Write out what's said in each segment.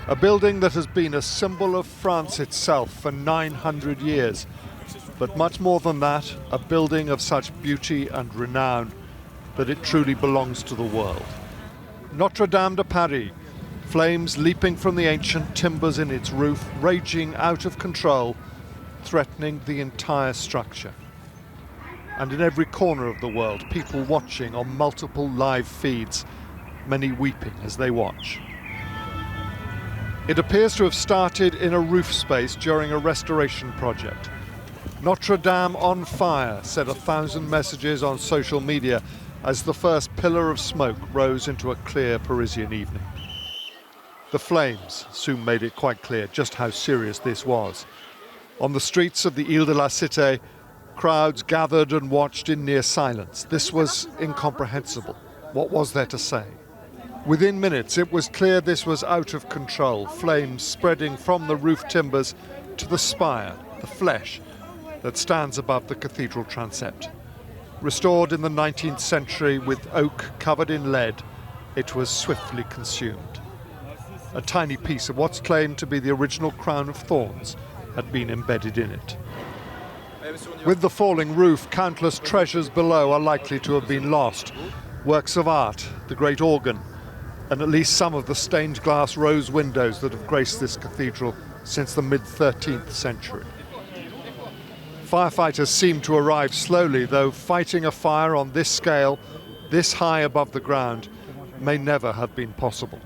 A building that has been a symbol of France itself for 900 years. But much more than that, a building of such beauty and renown that it truly belongs to the world. Notre-Dame de Paris, flames leaping from the ancient timbers in its roof, raging out of control, threatening the entire structure. And in every corner of the world, people watching on multiple live feeds, many weeping as they watch. It appears to have started in a roof space during a restoration project. Notre Dame on fire, said 1,000 messages on social media as the first pillar of smoke rose into a clear Parisian evening. The flames soon made it quite clear just how serious this was. On the streets of the Ile de la Cité, crowds gathered and watched in near silence. This was incomprehensible. What was there to say? Within minutes, it was clear this was out of control, flames spreading from the roof timbers to the spire, the flesh, that stands above the cathedral transept. Restored in the 19th century with oak covered in lead, it was swiftly consumed. A tiny piece of what's claimed to be the original crown of thorns had been embedded in it. With the falling roof, countless treasures below are likely to have been lost. Works of art, the great organ, and at least some of the stained glass rose windows that have graced this cathedral since the mid-13th century. Firefighters seem to arrive slowly, though fighting a fire on this scale, this high above the ground, may never have been possible.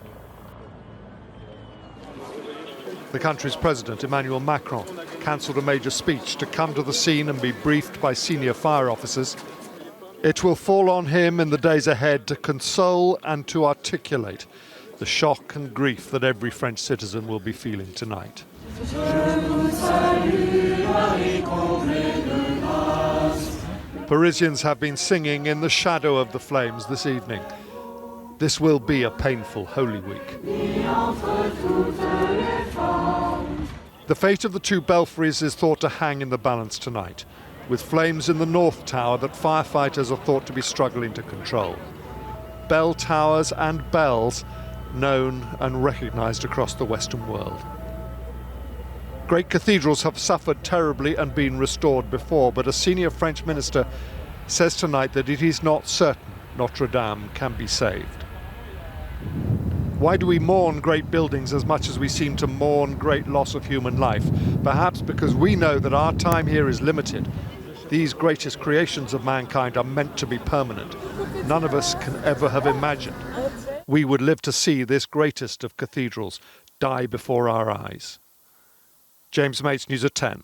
The country's president, Emmanuel Macron, cancelled a major speech to come to the scene and be briefed by senior fire officers. It will fall on him in the days ahead to console and to articulate the shock and grief that every French citizen will be feeling tonight. Parisians have been singing in the shadow of the flames this evening. This will be a painful Holy Week. The fate of the two belfries is thought to hang in the balance tonight, with flames in the North Tower that firefighters are thought to be struggling to control. Bell towers and bells known and recognised across the Western world. Great cathedrals have suffered terribly and been restored before, but a senior French minister says tonight that it is not certain Notre Dame can be saved. Why do we mourn great buildings as much as we seem to mourn great loss of human life? Perhaps because we know that our time here is limited. These greatest creations of mankind are meant to be permanent. None of us can ever have imagined we would live to see this greatest of cathedrals die before our eyes. James Mates, News at 10.